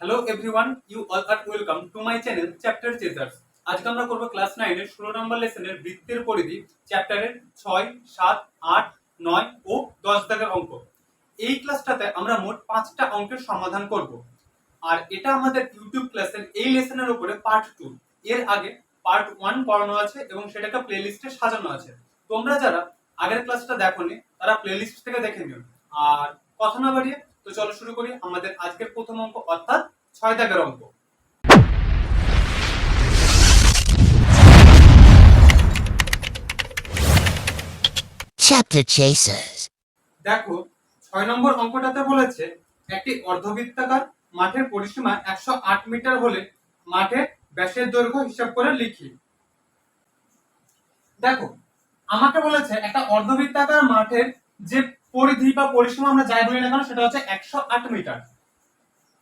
Hello everyone, you all are welcome to my channel Chapter Chasers. আজকে আমরা করব class 9 এর 16 নম্বর লেসনের বৃত্তের পরিধি চ্যাপ্টারের 6, 7, 8, 9 ও 10 দাগের অঙ্ক। এই ক্লাসটাতে আমরা মোট 5টা অঙ্কের সমাধান করব। আর এটা আমাদের ইউটিউব ক্লাসের এই লেসনের উপরে পার্ট 2। এর আগে পার্ট 1 পড়ানো আছে এবং সেটাকে প্লেলিস্টে সাজানো আছে। তোমরা যারা আগের ক্লাসটা দেখোনি তারা প্লেলিস্ট থেকে দেখে নিও। আর কথা না বাড়িয়ে তো চলো শুরু করি আমাদের আজকের প্রথম অঙ্ক, অর্থাৎ 6 দাগের অঙ্ক। Chapter Chasers. দেখো 6 নম্বর অঙ্কটাতে বলেছে একটি অর্ধবৃত্তাকার মাঠের পরিসীমা 108 মিটার হলে মাঠের ব্যাসের দৈর্ঘ্য হিসাব করে লিখি। দেখো আমাকে বলেছে একটা অর্ধবৃত্তাকার মাঠের যে পরিধি বা পরিসীমা আমরা যাই বলি না কেন সেটা হচ্ছে 108 মিটার।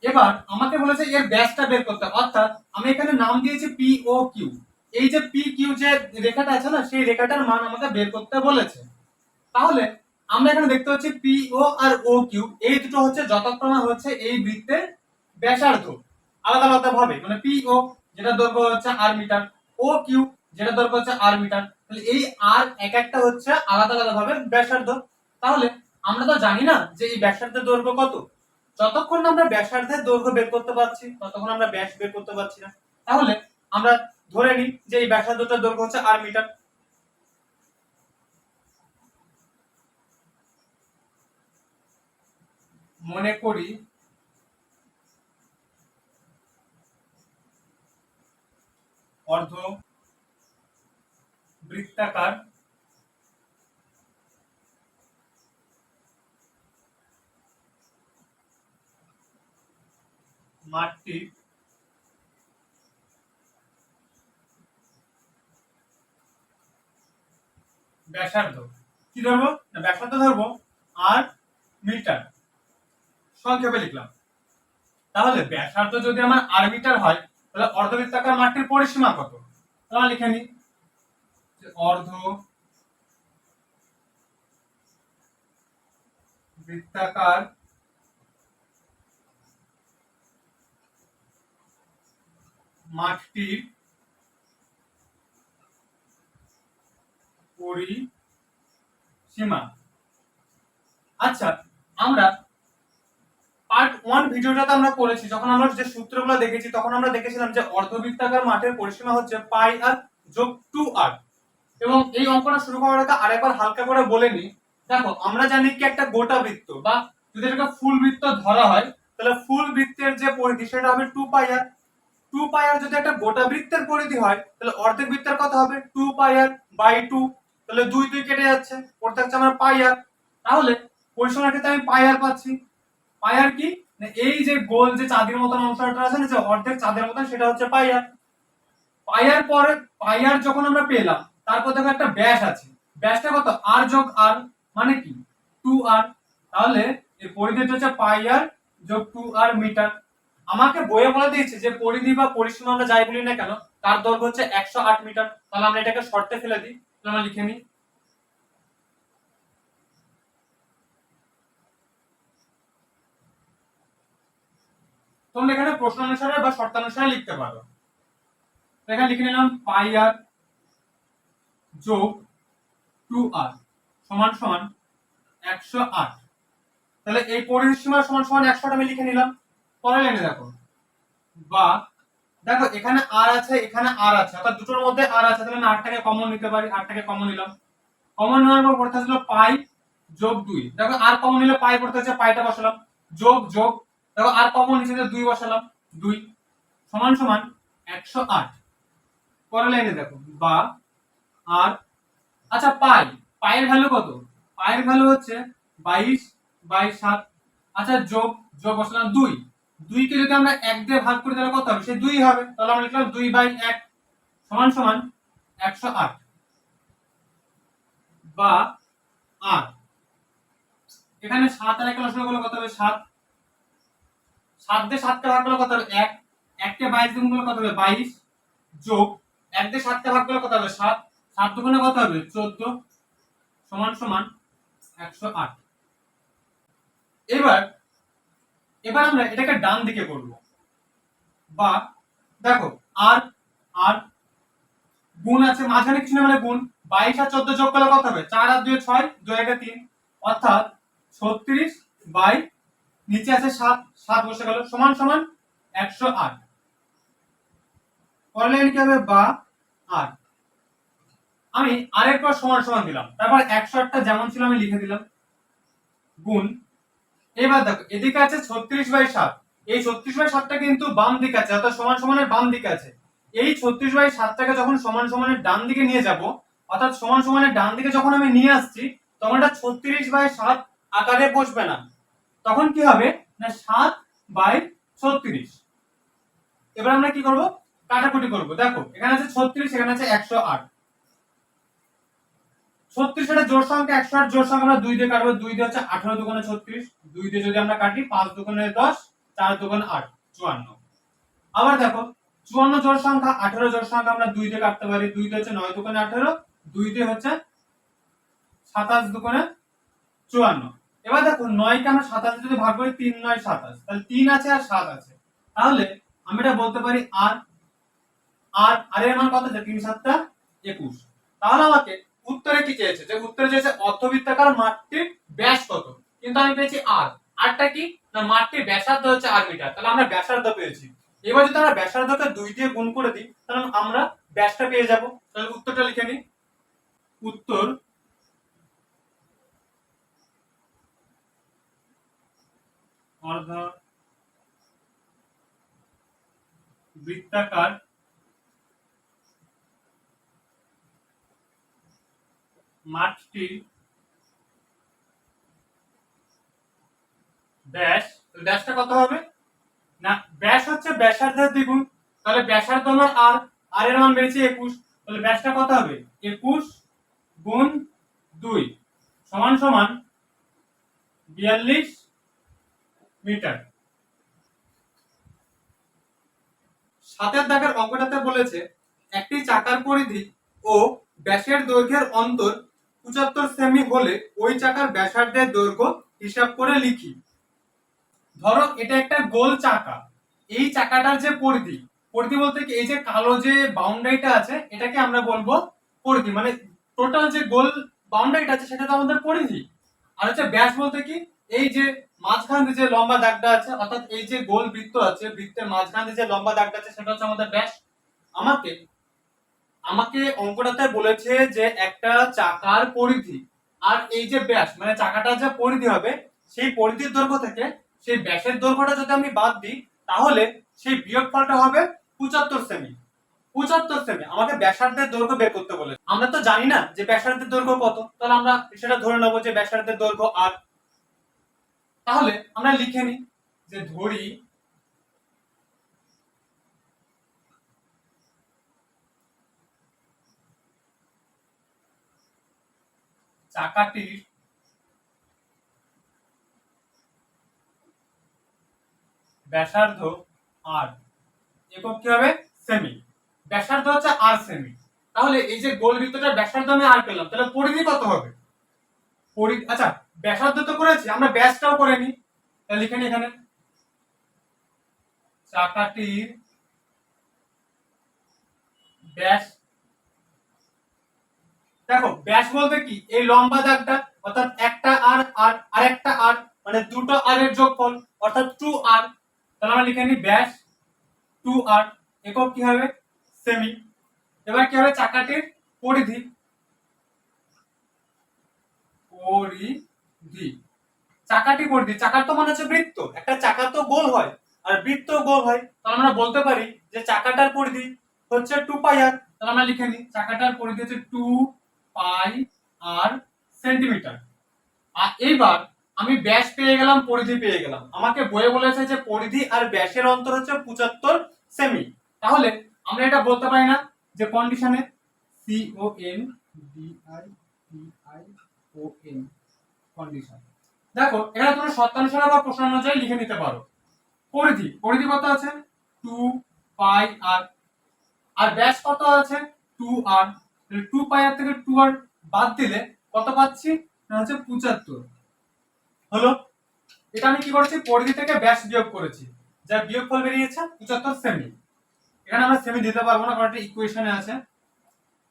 এবার আমাকে বলেছে এর ব্যাসটা বের করতে, অর্থাৎ আমি এখানে নাম দিয়েছি পি ও কিউ। এই যে পি কিউ যে রেখাটা আছে না, সেই রেখাটার মান আমাকে বের করতে বলেছে। তাহলে আমরা এখানে দেখতে পাচ্ছি পি ও আর ও কিউ এই দুটো হচ্ছে যথাক্রমে হচ্ছে এই বৃত্তের ব্যাসার্ধ আলাদা আলাদা ভাবে, মানে পি ও যেটা দৈর্ঘ্য হচ্ছে আর মিটার, ও কিউ যেটা দৈর্ঘ্য হচ্ছে আর মিটার। তাহলে এই আর এক একটা হচ্ছে আলাদা আলাদা ভাবে ব্যাসার্ধ। তাহলে আমরা তো জানি না যে এই ব্যাসার্ধের দৈর্ঘ্য কত। যতক্ষণ না আমরা ব্যাসার্ধের দৈর্ঘ্য বের করতে পারছি ততক্ষণ আমরা ব্যাস বের করতে পারছি না। তাহলে আমরা ধরে নিই যে এই ব্যাসার্ধটার দৈর্ঘ্য হচ্ছে আর মিটার। মনে করি অর্ধ বৃত্তাকার মাঠটি ব্যাসার্ধ কি ধরবো না, ব্যাসার্ধ ধরবো আর মিটার, সংক্ষেপে লিখলাম। তাহলে ব্যাসার্ধ যদি আমার আর মিটার হয় তাহলে অর্ধবৃত্তাকার মাঠটির পরিসীমা কত? তাহলে লিখে নিই অর্ধ বৃত্তাকার মাঠটির পরিসীমা। আচ্ছা, আমরা পার্ট 1 ভিডিওটাতে আমরা করেছি, যখন আমরা যে সূত্রগুলো দেখেছি তখন আমরা দেখেছিলাম যে অর্ধবৃত্তাকার মাঠের পরিসীমা হচ্ছে পাই আর যোগ 2r। এবং এই অঙ্কটা শুরু করার আগে আরেকবার হালকা করে বলে নিই। দেখো আমরা জানি কি একটা গোটা বৃত্ত বা যদি এটাকে ফুল বৃত্ত ধরা হয় তাহলে ফুল বৃত্তের যে পরিধি সেটা হবে 2 পাই আর। 2 পাই আর যদি একটা গোটা বৃত্তের পরিধি হয় তাহলে অর্ধেক বৃত্তের কত হবে 2 পাই আর বাই 2। তাহলে 2 2 কেটে যাচ্ছে, পড়তে হচ্ছে আমার পাই আর। তাহলে পরিসীমার ক্ষেত্রে আমি পাই আর পাচ্ছি। পাই আর কি না, এই যে গোল যে চাঁদের মতন অংশটা আছে না, যে অর্ধেক চাঁদের মতন, সেটা হচ্ছে পাই আর। পাই আর পরে পাই আর যখন আমরা পেলাম তারপর দেখো একটা ব্যাস আছে, ব্যাসটা কত আর যোগ আর, মানে কি 2r। তাহলে এর পরিধিটা হচ্ছে পাই আর যোগ 2r মিটার। আমাকে বইয়ে বলে দিয়েছে যে পরিধি বা পরিসীমা আমরা যাই বলি না কেন তার দৈর্ঘ্য হচ্ছে 108 মিটার। তাহলে আমরা এটাকে শর্তে ফেলে দিই, তাহলে আমরা লিখে নিই তোমরা এখানে প্রশ্ন অনুসারে বা শর্তানুসারে লিখতে পারো। এখানে লিখে নিলাম পাই আর যোগ 2r সমান সমান 108। তাহলে এই পরিসীমা সমান সমান 108 আমি লিখে নিলাম। পরের লাইনে দেখো, বা দেখো এখানে আর আছে এখানে আর আছে, অর্থাৎ দুটোর মধ্যে আর আছে, তাহলে আমি আরটাকে কমন নিতে পারি, আরটাকে কমন নিলাম। কমন নেওয়ার পর পড়তে ছিল পাই যোগ 2। দেখো আর কমন নিলে পাই পড়তে হচ্ছে, পাইটা বসালাম, যোগ যোগ দেখো আর কমন নিচে 2 বসালাম, 2 সমান সমান 108। পরের লাইনে দেখো, বা আর আচ্ছা পাই, পায়ের ভ্যালু কত? পায়ের ভ্যালু হচ্ছে 22/7। আচ্ছা যোগ যোগ বসালাম 2, 2 কে যদি আমরা 1 দিয়ে ভাগ করি তাহলে কত হবে? সে 2 হবে। তাহলে আমরা লিখলাম 2/1 সমান সমান 108। বা আর এখানে 7 আর 1 লসাগু করলে কত হবে? 7। 7 দিয়ে 7 কে ভাগ করলে কত হবে? 1। 1 কে 22 গুণ করলে কত হবে? 22 যোগ 1 দিয়ে 7 কে ভাগ করলে কত হবে? 7। 7 দুগুণে কত হবে? 14 সমান সমান 108। এবার আমরা এটাকে ডান দিকে করব। বা দেখো আর আর গুণ আছে মাঝখানে কিছু না মানে গুণ 22 আর 14 যোগ করলে কত হবে 4 আর 2 6 2 1 3 অর্থাৎ 36 বাই নিচে আছে 7 7 বসে গেল সমান সমান 108 পরের লাইন কি হবে বা আর আমি আরের পর সমান সমান দিলাম তারপর 108টা যেমন ছিল আমি লিখে দিলাম গুণ এবার দেখো এদিকে আছে 36/7 এই 36/7টা কিন্তু বাম দিকে আছে অর্থাৎ সমান সমানের বাম দিকে আছে এই 36/7টাকে যখন সমান সমানের ডান দিকে নিয়ে যাব অর্থাৎ সমান সমানের ডান দিকে যখন আমি নিয়ে আসছি তখন এটা 36/7 আকারে বসবে না তখন কি হবে না 7/36 এবার আমরা কি করব কাটাকুটি করব দেখো এখানে আছে 36 এখানে আছে 108 36 এটা জোড় সংখ্যা 108 জোড় সংখ্যা আমরা 2 দিয়ে কাটবো 2 দিয়ে হচ্ছে 18 দুগুণে 36 2 দিয়ে যদি আমরা কাটি 5 দুগুণে 10 4 দুগুণে 8 54 আবার দেখো 54 জোড় সংখ্যা 18 জোড় সংখ্যা আমরা 2 দিয়ে কাটতে পারি 2 দিয়ে হচ্ছে 9 দুগুণে 18 2 দিয়ে হচ্ছে 27 দুগুণে 54 এবার দেখো 9 কে আমরা 27 যদি ভাগ করি 3 9 27 তাহলে 3 আছে আর 7 আছে তাহলে আমি এটা বলতে পারি আর এর মান কত আছে 3 7 21 তাহলে আমাকে উত্তরে কি চেয়েছে যে উত্তরে চেয়েছে অর্ধবৃত্তাকার মাঠটির ব্যাস কত কিন্তু আমি পেয়েছি আরটা কি না মাঠটির ব্যাসার্ধ হচ্ছে 8 মিটার তাহলে আমরা ব্যাসার্ধ পেয়েছি এবার যদি আমরা ব্যাসার্ধকে 2 দিয়ে গুণ করে দিই তাহলে আমরা ব্যাসটা পেয়ে যাব তাহলে উত্তরটা লিখে নিই উত্তর অর্ধ বৃত্তাকার মাঠটি ব্যাস ব্যাসটা কত হবে না ব্যাস হচ্ছে ব্যাসার্ধের দ্বিগুণ তাহলে ব্যাসার্ধ আমার আর এর মান বেরিয়েছে 21 তাহলে ব্যাসটা কত হবে 21 গুণ 2 সমান সমান 42 মিটার সাতের দাগের অঙ্কটাতে বলেছে একটি চাকার পরিধি ও ব্যাসের দৈর্ঘ্যের অন্তর 75 সেমি হলে ওই চাকার ব্যাসার্ধের দৈর্ঘ্য হিসাব করে লিখি ধরো এটা একটা গোল চাকা এই চাকাটার যে পরিধি পরিধি বলতে কি এই যে কালো যে বাউন্ডারিটা আছে এটাকে আমরা বলবো পরিধি মানে টোটাল যে গোল বাউন্ডারিটা আছে সেটা তো আমাদের পরিধি আর হচ্ছে ব্যাস বলতে কি এই যে মাঝখান দিয়ে যে লম্বা দাগটা আছে অর্থাৎ এই যে গোল বৃত্ত আছে বৃত্তের মাঝখান দিয়ে যে লম্বা দাগটা আছে সেটা হচ্ছে আমাদের ব্যাস আমাকে আমাকে অঙ্কটাতে বলেছে যে একটা চাকার পরিধি আর এই যে ব্যাস মানে চাকাটার যে পরিধি হবে সেই পরিধির দৈর্ঘ্য থেকে সেই ব্যাসের দৈর্ঘ্যটা যদি আমি বাদ দিই তাহলে সেই বিয়োগফলটা হবে 75 সেমি 75 সেমি আমাকে ব্যাসার্ধের দৈর্ঘ্য বের করতে বলে আমরা তো জানি না যে ব্যাসার্ধের দৈর্ঘ্য কত তাহলে আমরা সেটা ধরে নেবো যে ব্যাসার্ধের দৈর্ঘ্য আর তাহলে আমরা লিখে নিই যে ধরি চাকাটির ব্যাসার্ধ আর একক কি হবে সেমি ব্যাসার্ধ হচ্ছে আর সেমি তাহলে এই যে গোল বৃত্তটার ব্যাসার্ধ আমি আর পেলাম তাহলে পরিধি কত হবে পরিধি আচ্ছা ব্যাসার্ধ তো করেছি আমরা ব্যাসটাও করে নিই তাহলে লিখে নিই এখানে চাকাটির ব্যাস দেখো ব্যাস বলতে কি এই লম্বা দাগটা অর্থাৎ একটা আর আরেকটা আর মানে দুটো আর এর যোগফল অর্থাৎ 2r তাহলে আমরা লিখে নিই ব্যাস 2r একক কি হবে সেমি এবার কি হবে চাকাটির পরিধি পরিধি চাকাটি পরিধি চাকার তো মানে হচ্ছে বৃত্ত একটা চাকা তো গোল হয় আর বৃত্ত গোল হয় তাহলে আমরা বলতে পারি যে চাকাটার পরিধি হচ্ছে 2 পাই আর তাহলে আমরা লিখে নিই চাকাটার পরিধি হচ্ছে 2 পাই আর সেন্টিমিটার আর এইবার আমি ব্যাস পেয়ে গেলাম পরিধি পেয়ে গেলাম আমাকে বইয়ে বলেছে যে পরিধি আর ব্যাসের অন্তর হচ্ছে 75 সেমি তাহলে আমরা এটা বলতে পারি না যে কন্ডিশনে CONDITION কন্ডিশন দেখো এখানে তোমরা শর্তানুসারে বা প্রশ্ন অনুযায়ী লিখে নিতে পারো পরিধি পরিধি কত আছে 2 পাই আর আর ব্যাস কত আছে 2r 2 পাই আর থেকে 2r বাদ দিলে কত পাচ্ছি না হচ্ছে 75 হলো এটা আমি কি করেছি পরিধি থেকে ব্যাস বিয়োগ করেছি যা বিয়োগফল বেরিয়েছে 75 সেমি। এখানে আমরা সেমি দিতে পারবো না কারণ এটা ইকুয়েশনে আছে।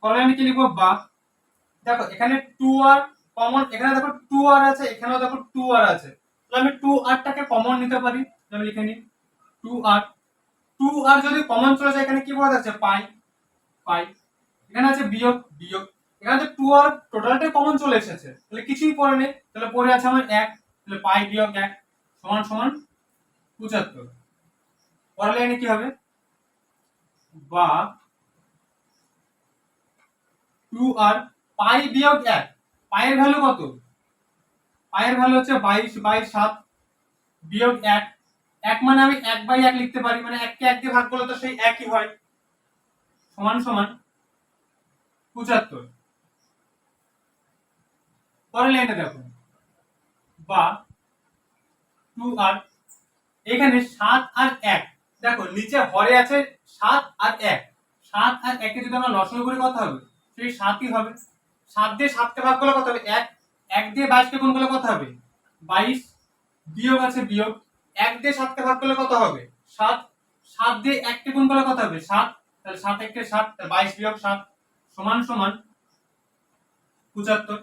পরের লাইনে কি লিখবো, বা দেখো এখানে 2r কমন, এখানে দেখো 2r আছে, এখানেও দেখো 2r আছে, তাহলে আমি 2r টাকে কমন নিতে পারি। আমি লিখে নিই 2r। 2r যদি কমন চলে যায় এখানে কি পড়ে যাচ্ছে, পাই পাই। এখানে আছে বিয়োগ বিয়োগ, এখানে তো 2r টোটালটাই কমন চলে এসেছে, তাহলে কিছুই পড়ে নেই, তাহলে পড়ে আছে আমার 1, তাহলে পাই বিয়োগ 1 সমান সমান 75। পরের লাইনে কি হবে, বা 2r পাই বিয়োগ 1, পায়ের ভ্যালু কত, পায়ের ভ্যালু হচ্ছে 22/7 বিয়োগ 1, 1 মানে আমি 1/1 লিখতে পারি, মানে 1 কে 1 দিয়ে ভাগ করলে তো সেই একই হয়, সমান সমান 75। পরের লাইনে দেখো, বা 2r এখানে 7 আর 1, দেখো নিচে হরে আছে 7 আর 1, 7 আর 1 কে যদি আমরা লসাগু করি কত হবে, সেই 7ই হবে। 7 দিয়ে 7 কে ভাগ করলে কত হবে, 1, 1 দিয়ে 22 কে গুণ করলে কত হবে 22, বিয়োগ আছে বিয়োগ, 1 দিয়ে 7 কে ভাগ করলে কত হবে 7, 7 দিয়ে 1 কে গুণ করলে কত হবে 7, তাহলে 7 1 কে 7, 22 বিয়োগ 7 সমান সমান 75।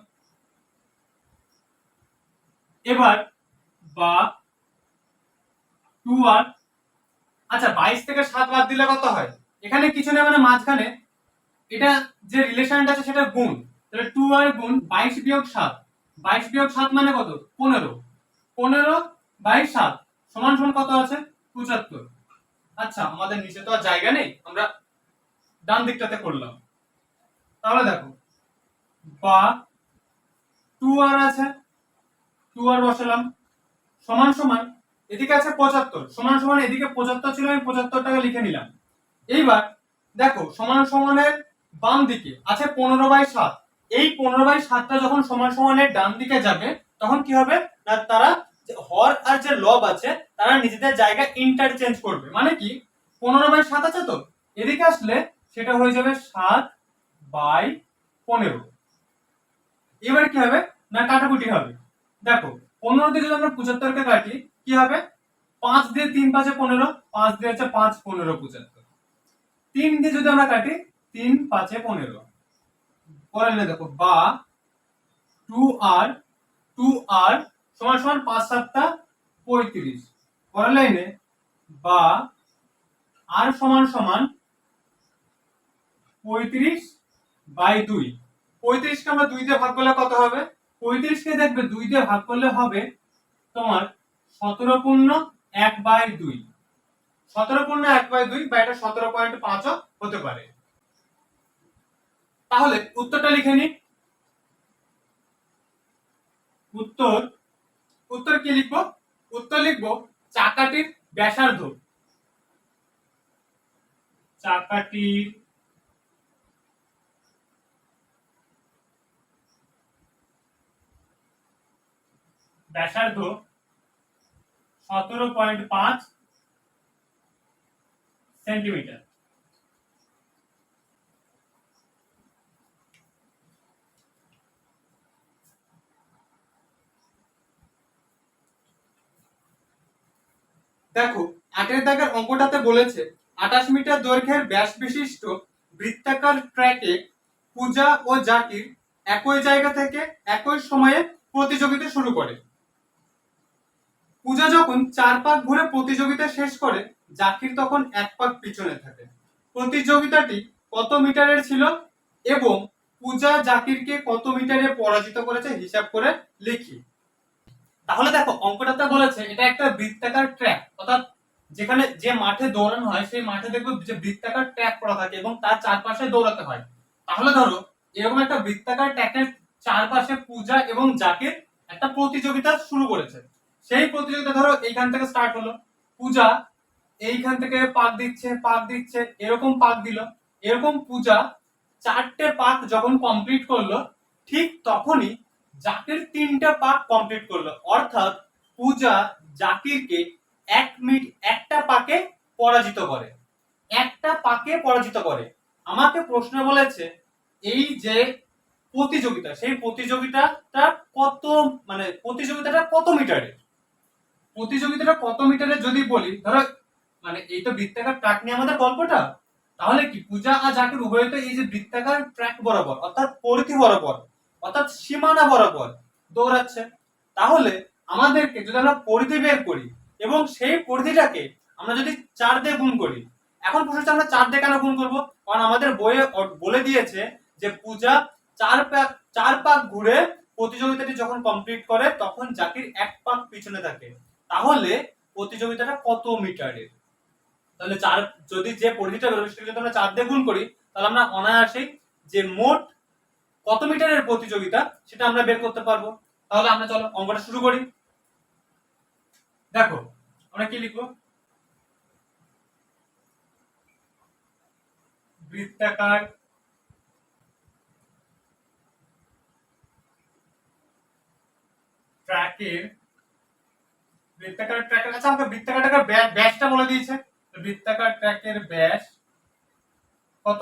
এবার বা 2r, আচ্ছা 22 থেকে 7 বাদ দিলে কত হয়, এখানে কিছু নেই মানে মাঝখানে এটা যে রিলেশনটা আছে সেটা গুণ, তাহলে 2r গুণ 22 বিয়োগ 7, 22 বিয়োগ 7 মানে কত 15, 15/7 সমান সমান কত আছে 75। আচ্ছা আমাদের নিচে তো আর জায়গা নেই, আমরা ডান দিকটাতে করলাম, তাহলে দেখো বা 2r আছে, 2r বসালাম সমান সমান, এদিকে আছে 75 সমান সমান, এদিকে 75 ছিল আমি 75 টাকা লিখে নিলাম। এইবার দেখো সমান সমানের বাম দিকে আছে 15/7, এই 15/7টা যখন সমান সমানের ডান দিকে যাবে তখন কি হবে না, তারা হর আর যে লব আছে তারা নিজেদের জায়গা ইন্টারচেঞ্জ করবে, মানে কি 15/7 আছে তো এদিকে আসলে সেটা হয়ে যাবে 7/15। এবার কি হবে না কাটাকুটি হবে, দেখো 15 দিয়ে যদি আমরা 75 কে কাটি কি হবে, 5 দিয়ে 3 5 15, 5 দিয়ে হচ্ছে 5 15 75, 3 দিয়ে যদি আমরা কাটি 3 5 15। পরে দেখো বা 2r, 2r সমান সমান 5 7 35। পরের লাইনে বা r সমান সমান 35/2, 35 কে আমরা 2 দিয়ে ভাগ করলে কত হবে, 35 কে দেখবে 2 দিয়ে ভাগ করলে হবে তোমার 17/1/2, 17/1/2 বা এটা 17.5 হতে পারে। তাহলে উত্তরটা লিখে নি, উত্তর, উত্তর কি লিখবো, উত্তর লিখবো চাকাটির ব্যাসার্ধ, চাকাটির ব্যাসার্ধ 17.5 সেন্টিমিটার। দেখো 8 দাগের অঙ্কটাতে বলেছে 28 মিটার দৈর্ঘ্যের ব্যাস বিশিষ্ট বৃত্তাকার ট্র্যাকে পূজা ও জাকির একই জায়গা থেকে একই সময়ে প্রতিযোগিতা শুরু করে। পূজা যখন 4 পাক ঘুরে প্রতিযোগিতা শেষ করে জাকির তখন 1 পাক পিছনে থাকে। প্রতিযোগিতাটি কত মিটারের ছিল এবং পূজা জাকিরকে কত মিটারে পরাজিত করেছে হিসাব করে লিখি। তাহলে দেখো অঙ্কটাতে বলেছে এটা একটা বৃত্তাকার ট্র্যাক, অর্থাৎ যেখানে যে মাঠে দৌড়ানো হয় সেই মাঠে দেখবে যে বৃত্তাকার ট্র্যাক করা থাকে এবং তার চারপাশে দৌড়াতে হয়। তাহলে ধরো এরকম একটা বৃত্তাকার ট্র্যাকের চারপাশে পূজা এবং জাকির একটা প্রতিযোগিতা শুরু করেছে। সেই প্রতিযোগিতা ধরো এইখান থেকে স্টার্ট হলো, পূজা এইখান থেকে পাক দিচ্ছে পাক দিচ্ছে এরকম পাক দিল, এরকম পূজা 4টে পাক যখন কমপ্লিট করলো ঠিক তখনই জাকির 3টে পাক কমপ্লিট করলো, অর্থাৎ পূজা জাকিরকে 1 মিনিট একটা পাকে পরাজিত করে, একটা পাকে পরাজিত করে। আমাকে প্রশ্ন বলেছে এই যে প্রতিযোগিতা সেই প্রতিযোগিতাটা কত, মানে প্রতিযোগিতাটা কত মিটারের, প্রতিযোগিতাটা কত মিটারের যদি বলি, ধরো মানে এই তো বৃত্তাকার ট্র্যাক নিয়ে আমাদের গল্পটা। তাহলে কি পূজা আর জাকির উভয় তো এই যে বৃত্তাকার ট্র্যাক বরাবর অর্থাৎ পরিধি বরাবর অর্থাৎ সীমানা বরাবর দৌড়াচ্ছে। তাহলে আমাদেরকে যদি আমরা পরিধি বের করি এবং সেই পরিধিটাকে আমরা যদি 4 দিয়ে গুণ করি, এখন প্রশ্ন হচ্ছে আমরা 4 দিয়ে কেন গুণ করব? কারণ আমাদের বইয়ে বলে দিয়েছে যে পূজা 4 পাক ঘুরে প্রতিযোগিতাটি যখন কমপ্লিট করে তখন জাকির 1 পাক পিছনে থাকে। তাহলে প্রতিযোগিতাটা কত মিটারের? তাহলে 4 যদি যে পরিধিটা বেরোবে সেটা যদি আমরা 4 দিয়ে গুণ করি তাহলে আমরা অনায়াসেই যে মোট কত মিটারের প্রতিযোগিতা সেটা আমরা বের করতে পারবো। তাহলে আমরা চলো অঙ্কটা শুরু করি। দেখো আমরা কি লিখবো? বৃত্তাকার ট্র্যাকের আচ্ছা আমাকে বৃত্তাকার ট্র্যাকের ব্যাসটা বলে দিয়েছে। বৃত্তাকার ট্র্যাকের ব্যাস কত?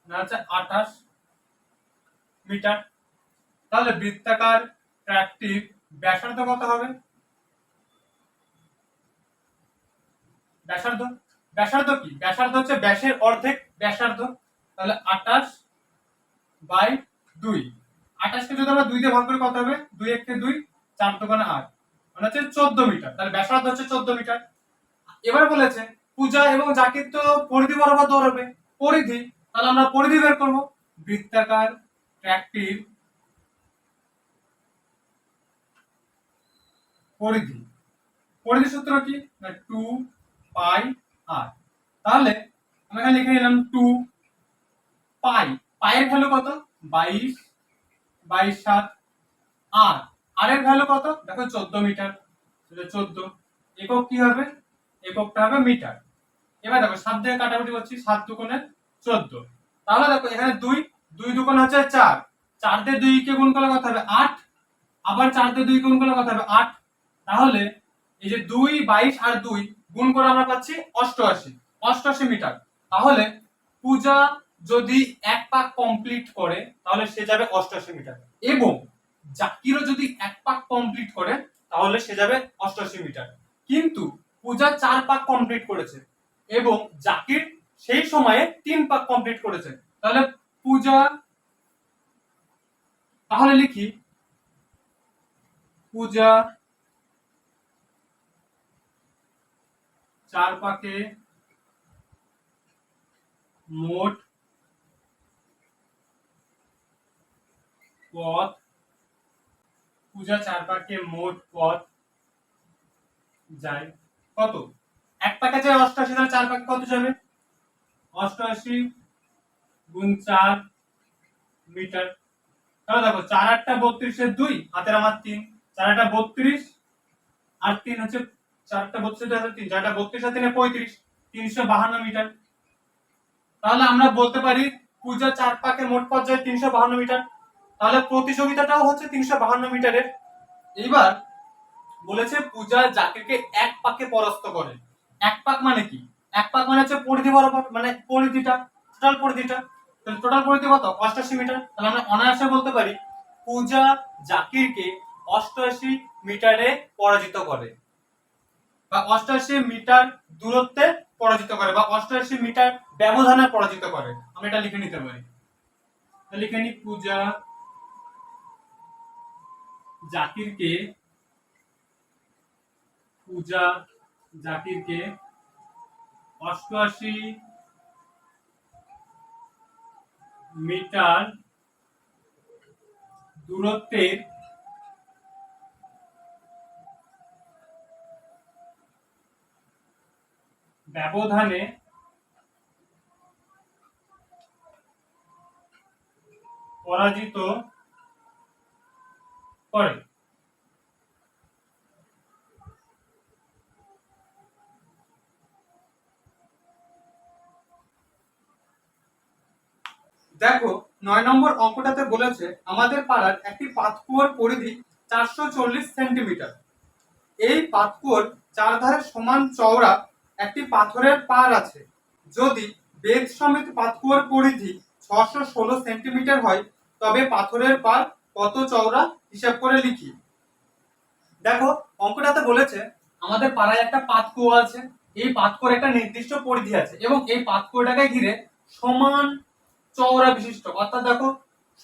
না হচ্ছে 28 মিটার। তাহলে বৃত্তাকার ট্র্যাকটির ব্যাসার্ধ কত হবে? ব্যাসার্ধ ব্যাসার্ধ কি? ব্যাসার্ধ হচ্ছে ব্যাসের অর্ধেক ব্যাসার্ধ। তাহলে 28/2। 28 কে যদি আমরা 2 দিয়ে ভাগ করি কত হবে? 2 1 কে 2, 4 2 8, মানে হচ্ছে 14 মিটার। তাহলে ব্যাসার্ধ হচ্ছে 14 মিটার। এবার বলেছে পূজা এবং জাকির তো পরিধি বরাবর দৌড়াবে, পরিধি, তাহলে আমরা পরিধি বের করব। বৃত্তাকার ট্র্যাকটির পরিধি, পরিধি সূত্র কি? না 2 পাই আর। তাহলে আমরা এখানে লিখে নিলাম 2 পাই, পায়ের ভ্যালু কত? 22 22/7। আর আর এর ভ্যালু কত? দেখো 14 মিটার। তাহলে 14 একক কি হবে? এককটা হবে মিটার। এবার দেখো 7 দিয়ে কাটাকুটি করছি, 7 দুগুণে 14। তাহলে দেখো এখানে 2 2 দুগুণে হচ্ছে 4, 4 দিয়ে 2 কে গুণ করলে কত হবে? 8, আবার 4 দিয়ে 2 গুণ করলে কত হবে? 8। তাহলে এই যে 2 22 আর 2 গুণ করে আমরা পাচ্ছি 88 88 মিটার। তাহলে পূজা যদি 1 পাক কমপ্লিট করে তাহলে সে যাবে 88 মিটার, এবং জাকিরও যদি 1 পাক কমপ্লিট করে তাহলে সে যাবে 88 মিটার। কিন্তু পূজা 4 পাক কমপ্লিট করেছে এবং জাকির সেই সময়ে 3 পাক কমপ্লিট করেছে। তাহলে পূজা, তাহলে লিখি পূজা 4 পাকে মোট পথ, পূজা 4 পাকে মোট পথ যায় কত? 1 পাকে যায় 88, তাহলে 4 পাকে কত যাবে? 88 গুণ 4 মিটার। তাহলে দেখো 4 8টা 32 এর 2, হাতের আমার 3, 4 8টা 32 আর 3 হচ্ছে 4টা 32 আর 3, 4টা 32 আর 3 35, 352 মিটার। তাহলে আমরা বলতে পারি পূজা 4 পাকে মোট পথ যায় 352 মিটার। তাহলে প্রতিযোগিতাটাও হচ্ছে 352 মিটারের। এইবার বলেছে পূজা জাকিরকে 1 পাকে পরাস্ত করে। 1 পাক মানে কি? 1 পাক মানে হচ্ছে পরিধি বরাবর, মানে পরিধিটা, টোটাল পরিধিটা। তাহলে টোটাল পরিধি কত? 88 মিটার। তাহলে আমরা অনায়াসে বলতে পারি পূজা জাকিরকে 88 মিটারে পরাজিত করে, বা 88 মিটার দূরত্বে পরাজিত করে, বা 88 মিটার ব্যবধানে পরাজিত করে। আমরা এটা লিখে নিতে পারি। লিখে নি পূজা জাকিরকে, পূজা জাকিরকে 88 মিটার দূরত্বের ব্যবধানে পরাজিত করে। দেখো 9 নম্বর অঙ্কটাতে বলেছে আমাদের পাড়ার একটি পাতকুয়োর পরিধি 440 সেন্টিমিটার। এই পাতকুয়োর চারধারে সমান চওড়া একটি পাথরের পাড় আছে। যদি বেদ সমেত পাতকুয়োর পরিধি 616 সেন্টিমিটার হয় তবে পাথরের পাড় কত চওড়া হিসাব করে লিখি। দেখো অঙ্কটাতে বলেছে আমাদের পাড়ায় একটা পাতকুয়ো আছে এই পাতকোর একটা নির্দিষ্ট পরিধি আছে এবং এই পাতকোটাকে ঘিরে সমান চওড়া বিশিষ্ট, অর্থাৎ দেখো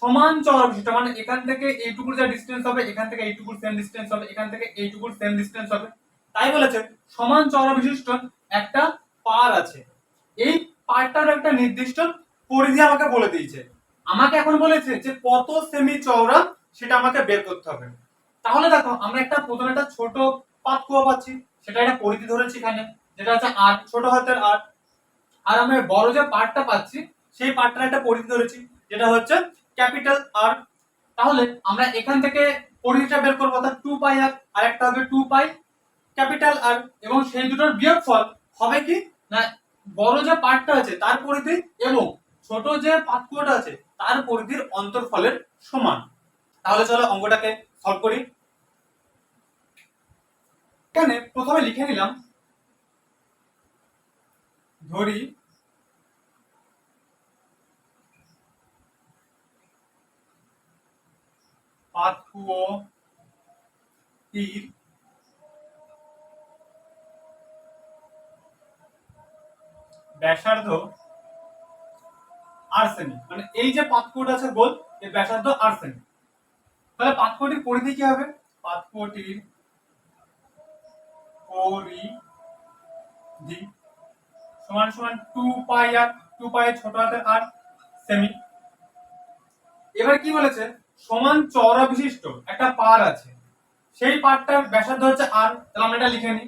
সমান চওড়া বিশিষ্ট মানে এখান থেকে এইটুকুর যা ডিসটেন্স হবে এখান থেকে এইটুকুর সেম ডিসটেন্স হবে, এখান থেকে এইটুকুর সেম ডিসটেন্স হবে, তাই বলেছে সমান চওড়া বিশিষ্ট একটা পার আছে। এই পারটার একটা নির্দিষ্ট পরিধি আমাকে বলে দিয়েছে, আমাকে এখন বলেছে যে কত সেমি চওড়া সেটা আমাকে বের করতে হবে। তাহলে দেখো আমরা একটা প্রথমে একটা ছোট পাতকুয়া পাচ্ছি, সেটা একটা পরিধি ধরেছি এখানে, যেটা হচ্ছে আর, ছোট হাতের আর। আর আমরা বড় যে পার্টটা পাচ্ছি সেই পার্টটার একটা পরিধি ধরেছি, যেটা হচ্ছে ক্যাপিটাল আর। তাহলে আমরা এখান থেকে পরিধিটা বের করবো, অর্থাৎ 2 পাই আর, আর একটা হবে 2 পাই ক্যাপিটাল আর, এবং সেই দুটোর বিয়োগফল হবে কি না বড় যে পার্টটা আছে তার পরিধি এবং ছোট যে পাতকুয়াটা আছে তার পরিধির অন্তরফলের সমান। তাহলে চলো অঙ্কটাকে সলভ করি। এখানে প্রথমে লিখে নিলাম, ধরি পাতকুয়োটির ব্যাসার্ধ 8 সেমি, মানে এই যে পাতকুয়োটা আছে গোল এর ব্যাসার্ধ 8 সেমি। তাহলে পাতকুয়োটির পরিধি কি হবে? পাতকুয়োটির পরিধি সমান সমান 2 পাই আর, 2 পাই ছোট হাতের আর সেমি। এবার কি বলেছে সমান চওড়া বিশিষ্ট একটা পার আছে, সেই পারটার ব্যাসার্ধ হচ্ছে আর। তাহলে আমরা এটা লিখে নিই,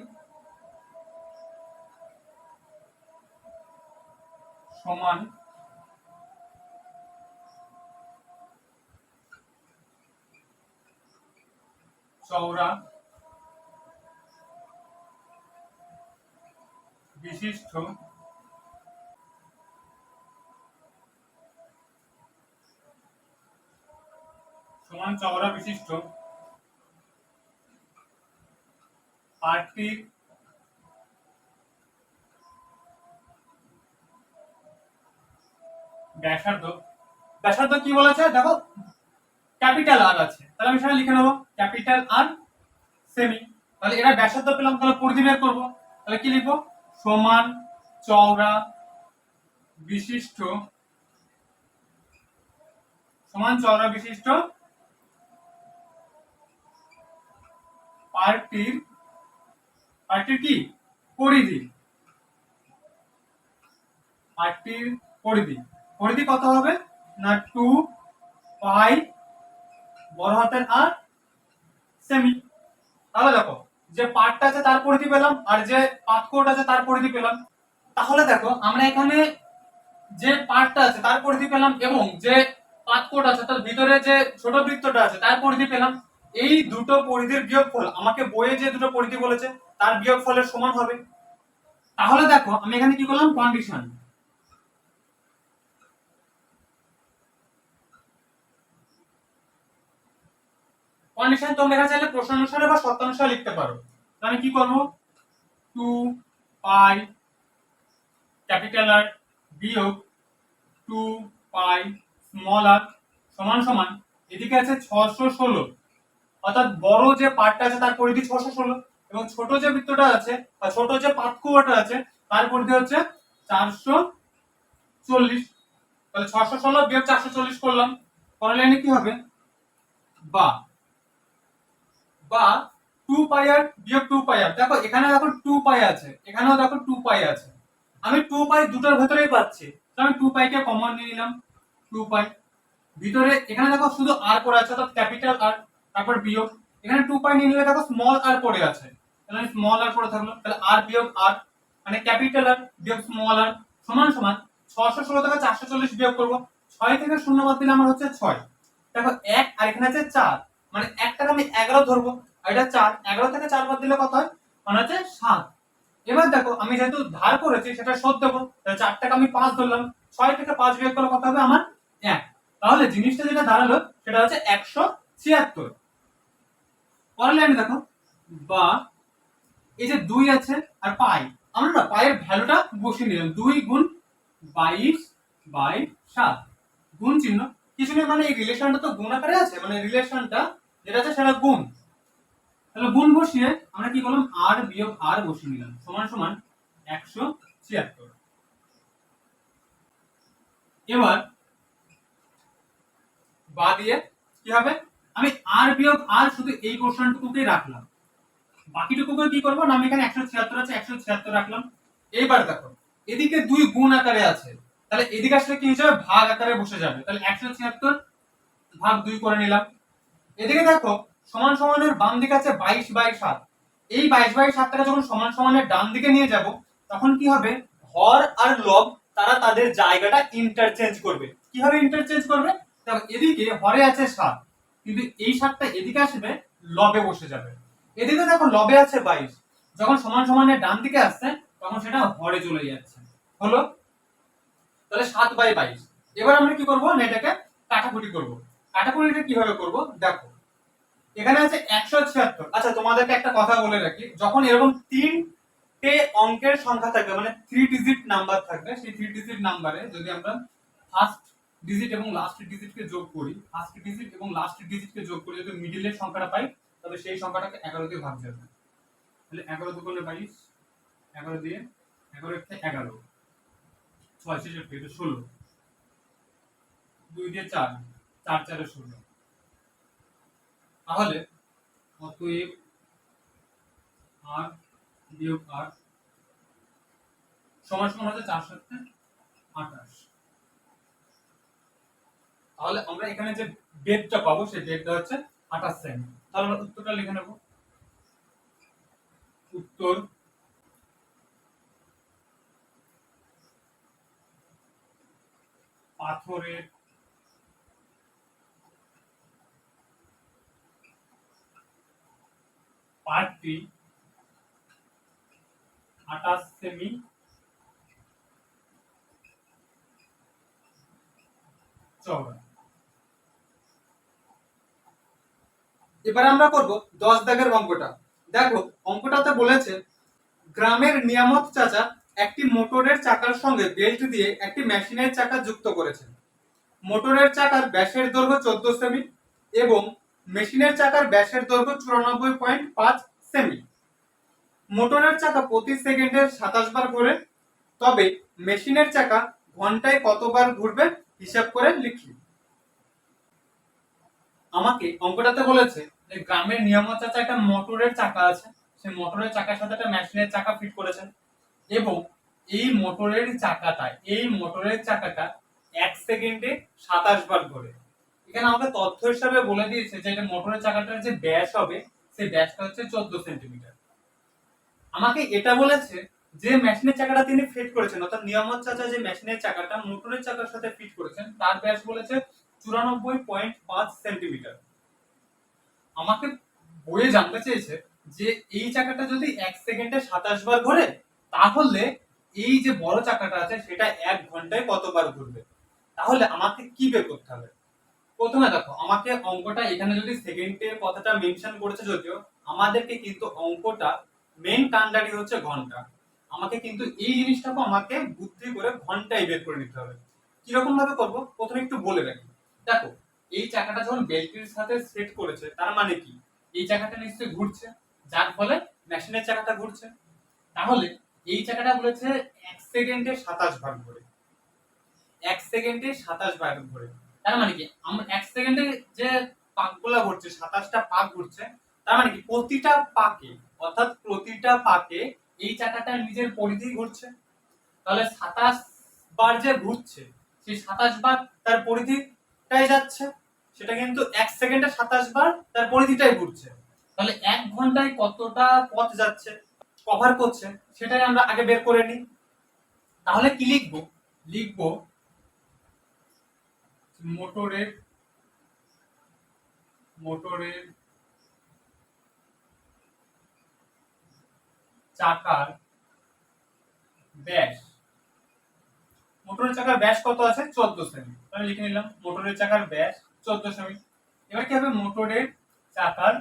সমান চওড়া বিশিষ্ট সমান চওড়া বিশিষ্ট পার্টটির ব্যাসার্ধ, ব্যাসার্ধ কি বলেছে দেখো ক্যাপিটাল আর আছে, তাহলে আমি সেটা লিখে নেবো ক্যাপিটাল আর সেমি। তাহলে এটা ব্যাসার্ধ পেলাম, তাহলে পরিধি বের করবো, তাহলে কি লিখবো সমান চওড়া বিশিষ্ট, সমান চওড়া বিশিষ্ট পার্টটির, পার্টটির কি পরিধি, পার্টটির পরিধি, পরিধি কত হবে না 2 পাই বড় হাতের আর সেমি। তাহলে দেখো যে পার্টটা আছে তার পরিধি পেলাম আর যে পাতকোট আছে তার পরিধি পেলাম। তাহলে দেখো আমরা এখানে যে পার্টটা আছে তার পরিধি পেলাম এবং যে পাতকোট আছে তার ভিতরে যে ছোট বৃত্তটা আছে তার পরিধি পেলাম। এই দুটো পরিধির বিয়োগফল আমাকে বইয়ে যে দুটো পরিধি বলেছে তার বিয়োগফলের সমান হবে। তাহলে দেখো আমি এখানে কি করলাম কন্ডিশন, কন্ডিশন তোমরা লেখা চাইলে প্রশ্ন অনুসারে বা শর্ত অনুসারে লিখতে পারো। আমি কি করব 2 পাই ক্যাপিটাল আর বিয়োগ 2 পাই স্মল আর সমান সমান এদিকে আছে 616, অর্থাৎ বড় যে পার্টটা আছে তার পরিধি 616 এবং ছোট যে বৃত্তটা আছে বা ছোট যে পাতকুয়োটা আছে তার পরিধি হচ্ছে 440। তাহলে 616 বিয়োগ 440 করলাম, পরের লাইনে কি হবে বা বা 2 পাই আর বিয়োগ 2 পাই আর। দেখো এখানে দেখো 2 পাই আছে, এখানেও দেখো 2 পাই আছে, আমি 2 পাই দুটোর ভেতরেই পাচ্ছি, তো আমি 2 পাইকে কমন নিয়ে নিলাম, 2 পাই ভিতরে এখানে দেখো শুধু আর পড়ে আছে অর্থাৎ ক্যাপিটাল আর, তারপর বিয়োগ এখানে 2 পাই নিয়ে নিলে দেখো স্মল আর পড়ে আছে, তাহলে স্মল আর পড়ে থাকলো, তাহলে আর বিয়োগ আর মানে ক্যাপিটাল আর বিয়োগ স্মল আর সমান সমান 616 থেকে 440 বিয়োগ করব, 6 থেকে 0 বাদ দিলে আমার হচ্ছে 6। দেখো 1 আর এখানে আছে 4, মানে 1 টাকে আমি 11 ধরবো আর এটা 4, 11 থেকে 4 বাদ দিলে কত হয় মানে হচ্ছে 7। এবার দেখো আমি যেহেতু ধার করেছি সেটা শোধ দেবো, তাহলে 4 টাকে আমি 5 ধরলাম, 6 থেকে 5 বিয়োগ করলে কত হবে আমার 1। তাহলে জিনিসটা যেটা দাঁড়ালো সেটা হচ্ছে 176। পরের লাইনে দেখো বা এই যে 2 আছে আর পাই, আমরা না পায়ের ভ্যালুটা বসিয়ে নিলাম 2 গুণ 22/7 গুণ চিহ্ন কিছু নেই, মানে এই রিলেশনটা তো গুণ আকারে আছে, মানে রিলেশনটা যেটা আছে সেটা গুণ। তাহলে গুণ বসিয়ে আমরা কি করলাম আর বিয়োগ আর বসিয়ে নিলাম সমান সমান 176। এবার বা দিয়ে কি হবে, আমি আর বিয়োগ আর শুধু এই পোর্শনটুকুকে রাখলাম, বাকিটুকুকে কি করবো না, আমি এখানে 176 আছে 176 রাখলাম। এইবার দেখো এদিকে দুই গুণ আকারে আছে, তাহলে এদিকে আসলে কি হয়ে যাবে, ভাগ আকারে বসে যাবে, তাহলে 176 ভাগ 2 করে নিলাম। এদিকে দেখো সমান সমানের বাম দিকে আছে 22/7, এই 22/7টাকে যখন সমান সমানের ডান দিকে নিয়ে যাব তখন কি হবে, হর আর লব তারা তাদের জায়গাটা ইন্টারচেঞ্জ করবে। কিভাবে ইন্টারচেঞ্জ করবে, দেখো এদিকে হরে আছে 7, কিন্তু এই 7টা এদিকে আসবে লবে বসে যাবে। এদিকে দেখো লবে আছে 22, যখন সমান সমানের ডান দিকে আসছে তখন সেটা হরে চলে যাচ্ছে, হলো। তাহলে 7/22। এবার আমরা কি করব না, এটাকে কাটাকুটি করব। কাটাকুটিটা কিভাবে করব দেখো, এখানে আছে 176। আচ্ছা তোমাদেরকে একটা কথা বলে রাখি, যখন এরকম তিনটে অঙ্কের সংখ্যা থাকবে মানে 3 ডিজিট নাম্বার থাকবে, সেই 3 ডিজিট নাম্বারে যদি আমরা ফার্স্ট ডিজিট এবং লাস্ট ডিজিটকে যোগ করি, ফার্স্ট ডিজিট এবং লাস্ট ডিজিটকে যোগ করি যদি মিডলের সংখ্যাটা পাই, তবে সেই সংখ্যাটাকে 11 দিয়ে ভাগ যাবে। তাহলে 11 দুগুণে 22, 11 দিয়ে 11 কে 11, 6 শেষে 16, 2 দিয়ে 4, 4 4 16। তাহলে অতএব আর বিয়োগ আর সমান সমান হচ্ছে 4 7 28। তাহলে আমরা এখানে যে বেদটা পাবো সেই বেদটা হচ্ছে 28 সেমি। তাহলে আমরা উত্তরটা লিখে নেব। উত্তর পাথরের পার্টটি 28 সেমি চওড়া। এবার আমরা করব 10 দাগের অঙ্কটা। দেখো অঙ্কটাতে বলেছে গ্রামের নিয়ামত চাচা একটি মোটরের চাকার সঙ্গে বেল্ট দিয়ে একটি মেশিনের চাকা যুক্ত করেছেন। মোটরের চাকার ব্যাসের দৈর্ঘ্য 14 সেমি এবং মেশিনের চাকার ব্যাসের দৈর্ঘ্য 94.5 সেমি। মোটরের চাকা প্রতি সেকেন্ডে 27 বার ঘোরে, তবে মেশিনের চাকা ঘন্টায় কতবার ঘুরবে হিসাব করে লিখি। আমাকে অঙ্কটাতে বলেছে যে গ্রামের নিয়ামত চাচা একটা মোটরের চাকা আছে, সেই মোটরের চাকার সাথে একটা মেশিনের চাকা ফিট করেছেন এবং এই মোটরের চাকাটা 1 সেকেন্ডে 27 বার ঘোরে। এখানে আমাকে তথ্য হিসাবে বলে দিয়েছে যে এটা মোটরের চাকাটার যে ব্যাস হবে সেই ব্যাসটা হচ্ছে 14 সেন্টিমিটার। আমাকে এটা বলেছে যে মেশিনের চাকাটা তিনি ফিট করেছেন, অর্থাৎ নিয়ামত চাচা যে মেশিনের চাকাটা মোটরের চাকার সাথে ফিট করেছেন তার ব্যাস বলেছে 94.5 সেন্টিমিটার। আমাকে বইয়ে জানতে চেয়েছে যে এই চাকাটা যদি 1 সেকেন্ডে 27 বার ঘোরে তাহলে এই যে বড় চাকাটা আছে সেটা 1 ঘন্টায় কতবার ঘুরবে। তাহলে আমাকে কি বের করতে হবে, প্রথমে দেখো আমাকে অঙ্কটা এখানে যদি সেকেন্ডের কথাটা মেনশন করেছে যদিও আমাদেরকে কিন্তু অঙ্কটা মেন কান্ডারি হচ্ছে ঘন্টা। আমাকে কিন্তু এই জিনিসটাকে আমাকে বুদ্ধি করে ঘন্টায় বের করে নিতে হবে। কিরকম ভাবে করব প্রথমে একটু বলে রাখি। দেখো এই চাকাটা যখন বেল্টের সাথে সেট করেছে তার মানে কি এই চাকাটা নিশ্চয়ই ঘুরছে, যার ফলে মেশিনের চাকাটা ঘুরছে। তাহলে এই চাকাটা বলেছে 1 সেকেন্ডে 27 বার ঘোরে, 1 সেকেন্ডে 27 বার ঘোরে। তার মানে কি আমরা 1 সেকেন্ডে যে পাকগুলো ঘুরছে 27টা পাক ঘুরছে, তার মানে কি প্রতিটা পাকে অর্থাৎ প্রতিটা পাকে এই চাকাটা নিজের পরিধি ঘুরছে। তাহলে 27 বার যে ঘুরছে সেই 27 বার তার পরিধিটাই যাচ্ছে, সেটা কিন্তু 1 সেকেন্ডে 27 বার তার পরিধিটাই ঘুরছে। তাহলে 1 ঘন্টায় কতটা পথ যাচ্ছে কভার করছে সেটাই আমরা আগে বের করে নিই। তাহলে কি লিখবো, লিখবো মোটরের চাকার ব্যাস, মোটরের চাকার ব্যাস কত আছে 14 সেমি, তাহলে লিখে নিলাম মোটরের চাকার ব্যাস 14 সেমি। এবার কি হবে মোটরের চাকার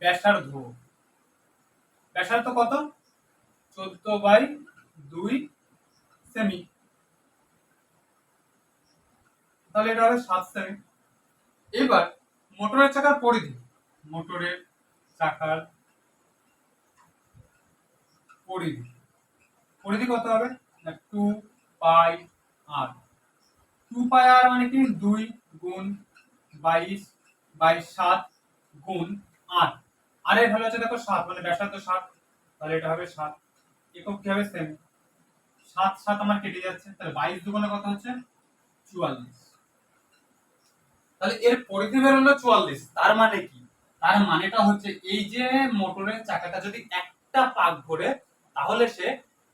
ব্যাসার্ধ, ব্যাসার্ধ কত 14/2 সেমি, তাহলে এটা হবে 7 সেমি। এবার মোটরের চাকার পরিধি, মোটরের চাকার পরিধি। পরিধি কত হবে না 2 পাই আর। 2 পাই আর মানে কি 2 গুণ 22 বাই 7 গুণ আর। আর এর ভ্যালু হচ্ছে দেখো 7, মানে ব্যাসার্ধ 7, তাহলে এটা হবে 7। একক কি হবে সেম, 7 7 আমার কেটে যাচ্ছে, তাহলে 22 দুগুণে কত হচ্ছে 44। তাহলে এর পরিধি বের হলো 44। তার মানে কি, তার মানেটা হচ্ছে এই যে মোটরের চাকাটা যদি একটা পাক ঘোরে তাহলে সে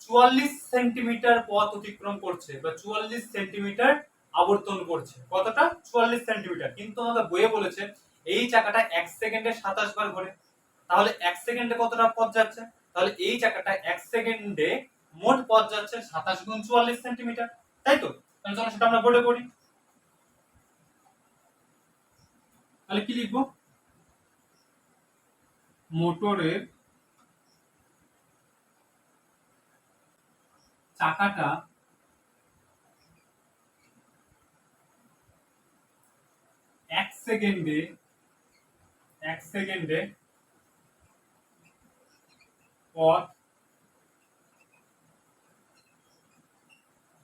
44 সেন্টিমিটার পথ অতিক্রম করছে বা 44 সেন্টিমিটার আবর্তন করছে। কতটা 44 সেন্টিমিটার। কিন্তু আমাদের বইয়ে বলেছে এই চাকাটা 1 সেকেন্ডে 27 বার ঘোরে, তাহলে 1 সেকেন্ডে কতটা পথ যাচ্ছে, তাহলে এই চাকাটা 1 সেকেন্ডে মোট পথ যাচ্ছে 27 গুণ 44 সেন্টিমিটার, তাই তো? তাহলে চলো সেটা আমরা বোর্ডে করি। তাহলে কি লিখবো, মোটরের চাকাটা এক সেকেন্ডে পথ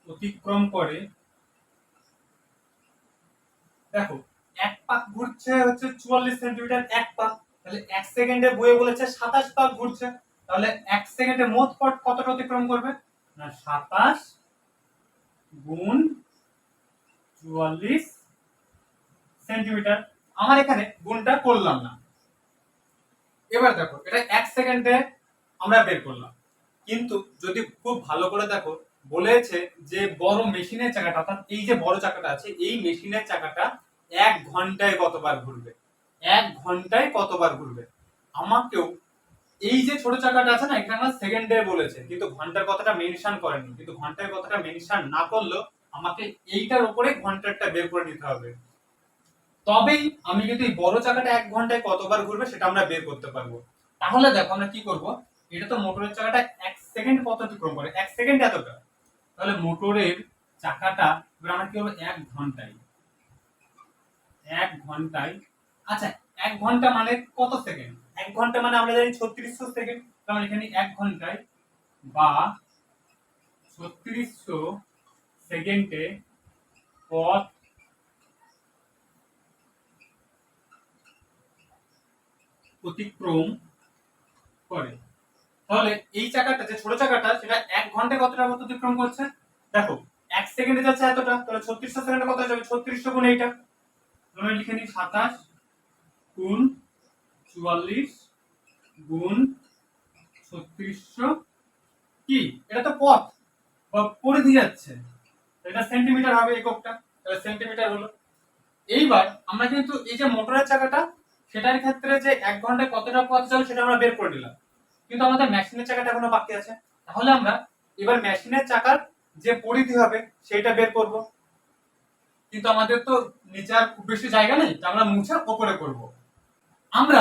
অতিক্রম করে। দেখো এক পাক ঘুরছে হচ্ছে 44 সেন্টিমিটার এক পাক, তাহলে এক সেকেন্ডে বইয়ে বলেছে 27 পাক ঘুরছে, তাহলে এক সেকেন্ডে মোট পথ কতটা অতিক্রম করবে না 27 গুণ 44 সেন্টিমিটার। আমার এখানে গুণটা করলাম না। এবার দেখো এটা এক সেকেন্ডে আমরা বের করলাম, কিন্তু যদি খুব ভালো করে দেখো বলেছে যে বড় মেশিনের চাকাটা, অর্থাৎ এই যে বড় চাকাটা আছে এই মেশিনের চাকাটা 1 ঘন্টায় কতবার ঘুরবে, 1 ঘন্টায় কতবার ঘুরবে। আমাকেও এই যে ছোট চাকাটা আছে না এখানে সেকেন্ডে বলেছে, কিন্তু ঘন্টার কথাটা মেনশন করেনি, কিন্তু ঘন্টার কথাটা মেনশন না করলেও আমাকে এইটার উপরে ঘন্টারটা বের করে নিতে হবে, তবেই আমি কিন্তু এই বড় চাকাটা 1 ঘন্টায় কতবার ঘুরবে সেটা আমরা বের করতে পারবো। তাহলে দেখো আমরা কি করব, এটা তো মোটরের চাকাটা 1 সেকেন্ড পথ অতিক্রম করে, 1 সেকেন্ড এতটা, তাহলে মোটরের চাকাটা এবার আমরা কি করব 1 ঘন্টায়, 1 ঘন্টায়। আচ্ছা 1 ঘন্টা মানে কত সেকেন্ড, 1 ঘন্টা মানে আমরা জানি 3600 সেকেন্ড, তাহলে এখানে 1 ঘন্টায় বা 3600 সেকেন্ডে পথ অতিক্রম করে। তাহলে এই চাকাটা যে ছোট চাকাটা সেটা 1 ঘন্টায় কতটা পথ অতিক্রম করছে, দেখো 1 সেকেন্ডে যাচ্ছে এতটা, তাহলে 3600 সেকেন্ডে কত যাবে 3600 গুণ এইটা, আমরা লিখে নিই 27 গুণ 44 গুণ 3600, কি এটা তো পথ বা পরিধি যাচ্ছে, এটা সেন্টিমিটার হবে এককটা, তাহলে সেন্টিমিটার হলো। এইবার আমরা কিন্তু এই যে মোটরের চাকাটা সেটার ক্ষেত্রে যে 1 ঘন্টায় কতটা পথ চলে সেটা আমরা বের করে নিলাম, কিন্তু আমাদের মেশিনের চাকাটা এখনো বাকি আছে, তাহলে আমরা এবার মেশিনের চাকার যে পরিধি হবে সেটা বের করব, কিন্তু আমাদের তো নিচে আর খুব বেশি জায়গা নেই, তো আমরা মুছে উপরে করব। আমরা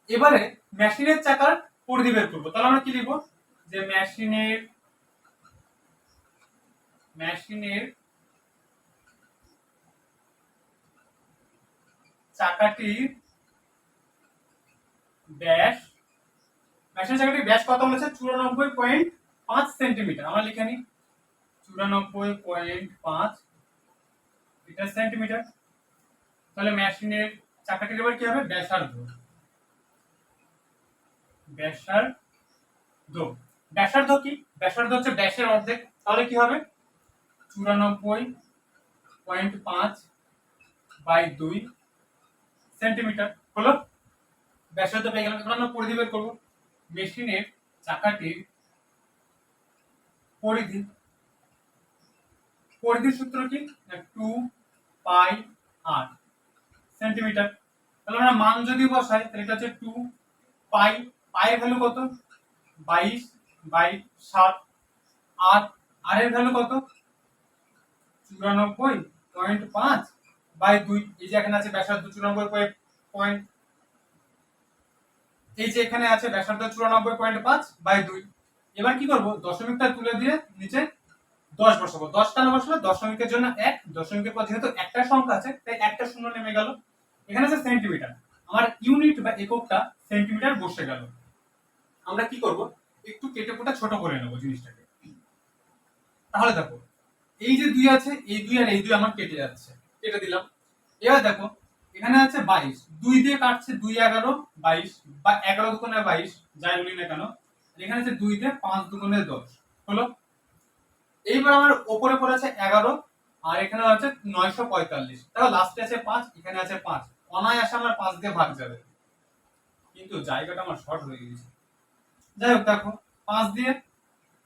এবারে মেশিনের চাকার পরিধি বের করব, তাহলে আমরা কি লিখব যে মেশিনের চাকাটির ব্যাস, মেশিনের চাকাটির ব্যাস কত বলেছে 94.5 সেন্টিমিটার, আমরা লিখে নিই 94.5 এটা সেন্টিমিটার। তাহলে মেশিনের চাকাটির এবার কি হবে ব্যাসার্ধ, ব্যাসার্ধ কি ব্যাসার্ধ হচ্ছে ব্যাসের অর্ধেক, তাহলে কি হবে 94.5 বাই 2 সেন্টিমিটার হলো ব্যাসার্ধ পেয়ে গেলাম। এখন আমরা পরিধি বের করবো, মেশিনের চাকাটির পরিধি, পরিধির সূত্র কি 2 পাই আর সেন্টিমিটার, তাহলে আমরা মান যদি বসাই তাহলে এটা হচ্ছে 2 পাই, পাই এর ভ্যালু কত 22 বাই 7, আর আর এর ভ্যালু কত 94.5 বাই 2, এই যে এখানে আছে ব্যাসার্ধ 94 এই যে এখানে আছে ব্যাসার্ধ 94.5 বাই 2। এবার কি করব দশমিকটা তুলে দিয়ে নিচে 10 বসাবো, 10 কেন বসাবো দশমিকের জন্য 1, দশমিকের পর যেহেতু একটা সংখ্যা আছে তাই একটা শূন্য নেমে গেল, এখানে আছে সেন্টিমিটার, আমার ইউনিট বা এককটা সেন্টিমিটার বসে গেল। আমরা কি করব একটু কেটে কুটে ছোট করে নেবো জিনিসটাকে। তাহলে দেখো এই যে 2 আছে, এই 2 আর এই 2 আমার কেটে যাচ্ছে, কেটে দিলাম। এবার দেখো এখানে আছে 22, 2 দিয়ে কাটছে 2 11 22 বা 11 দুগুণে 22 যাই বলি না কেন। এখানে আছে 2 দিয়ে 5 দুগুণে 10 হলো। এইবার আমার উপরে পড়ে আছে 11 আর এখানে আছে 945, তাহলে লাস্টে আছে 5, এখানে আছে 5, অনায়াসে আমার 5 দিয়ে ভাগ যাবে, কিন্তু জায়গাটা আমার শর্ট হয়ে গেছে। যাই হোক দেখো 5 দিয়ে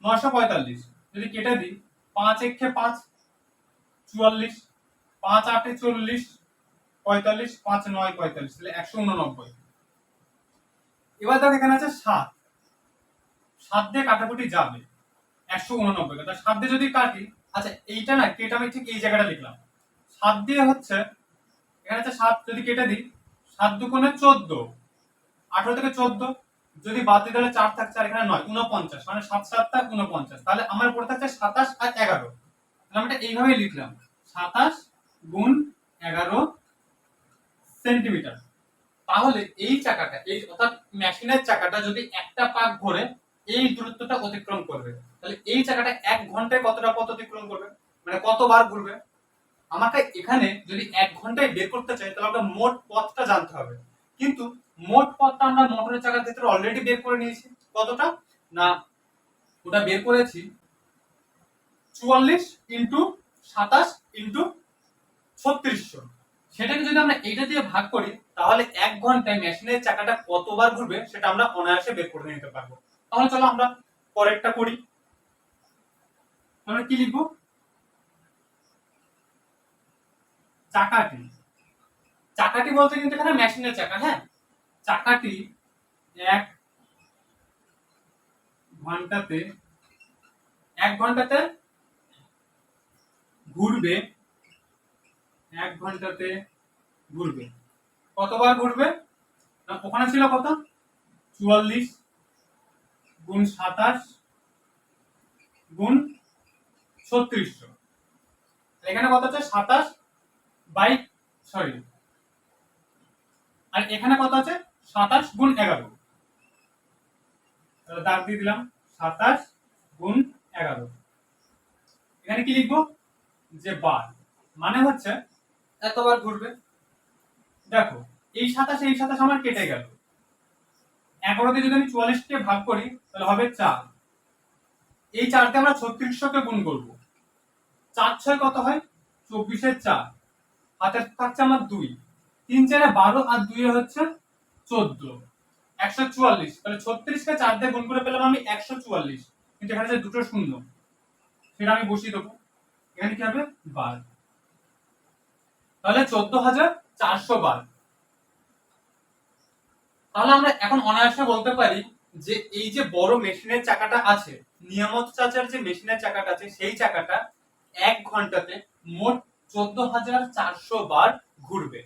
945 যদি কেটে দিই, 5 একে 5 44, 5 8 40 45, 5 9 45, তাহলে 189। এবার দেখো এখানে আছে 7, 7 দিয়ে কাটাকুটি যাবে 189, তাহলে 7 দিয়ে যদি কাটি, আচ্ছা এইটা না কেটে আমি ঠিক এই জায়গাটা লিখলাম 7 দিয়ে হচ্ছে, এখানে আছে 7 যদি কেটে দিই 7 দুগুণে 14, 18 থেকে 14 যদি বাদ দিই তাহলে 4 থাকছে আর এখানে 9, 49, মানে 7 7 টা 49, তাহলে আমার পড়ে থাকছে 27 আর 11। তাহলে আমরা এইভাবে লিখলাম 27 গুণ 11 সেন্টিমিটার। তাহলে এই চাকাটা, এই অর্থাৎ মেশিনের চাকাটা যদি একটা পাক ঘোরে এই দূরত্বটা অতিক্রম করবে, তাহলে এই চাকাটা 1 ঘন্টায় কতটা পথ অতিক্রম করবে, মানে কতবার ঘুরবে। আমাকে এখানে যদি 1 ঘন্টায় বের করতে চাই তাহলে আমরা মোট পথটা জানতে হবে, কিন্তু মোট পথটা আমরা মোটরের চাকার ক্ষেত্রে অলরেডি বের করে নিয়েছি। কতটা না, ওটা বের করেছি 44 ইন্টু 27 ইন্টু 3600। সেটাকে যদি আমরা এইটা দিয়ে ভাগ করি তাহলে 1 ঘন্টায় মেশিনের চাকাটা কতবার ঘুরবে সেটা আমরা অনায়াসে বের করে নিতে পারবো। তাহলে চলো আমরা পরেরটা করি। আমরা কি লিখবো, চাকাটি, চাকাটি বলতে কিন্তু এখানে মেশিনের চাকা, হ্যাঁ, চাকাটি 1 ঘন্টাতে, 1 ঘন্টাতে ঘুরবে, 1 ঘন্টাতে ঘুরবে, কতবার ঘুরবে না, ওখানে ছিল কত 44 গুণ 27 গুণ 3600, এখানে কত আছে 27 বাই সরি, আর এখানে কত আছে 27 গুণ 11, তাহলে দাগ দিয়ে দিলাম 27 গুণ 11। এখানে কি লিখবো যে বার, মানে হচ্ছে এতবার ঘুরবে। দেখো এই 27 এই 27 আমার কেটে গেল, 11 দিয়ে যদি আমি 44 কে ভাগ করি তাহলে হবে 4, এই 4 দিয়ে আমরা 3600 কে গুণ করব, 4 6 কত হয় 24 এর 4, হাতে থাকছে আমার 2, 3 4 12 আর 2 এ হচ্ছে 14, 144, তাহলে 36 কে 4 দিয়ে গুণ করে পেলাম আমি 144, কিন্তু এখানে যে দুটো শূন্য সেটা আমি বসিয়ে দেবো, এখানে কি হবে বার, তাহলে 14400 বার। তাহলে আমরা এখন অনায়াসে বলতে পারি যে এই যে বড় মেশিনের চাকাটা আছে, নিয়ামত চাচার যে মেশিনের চাকাটা আছে সেই চাকাটা 1 ঘন্টাতে মোট 14400 বার ঘুরবে।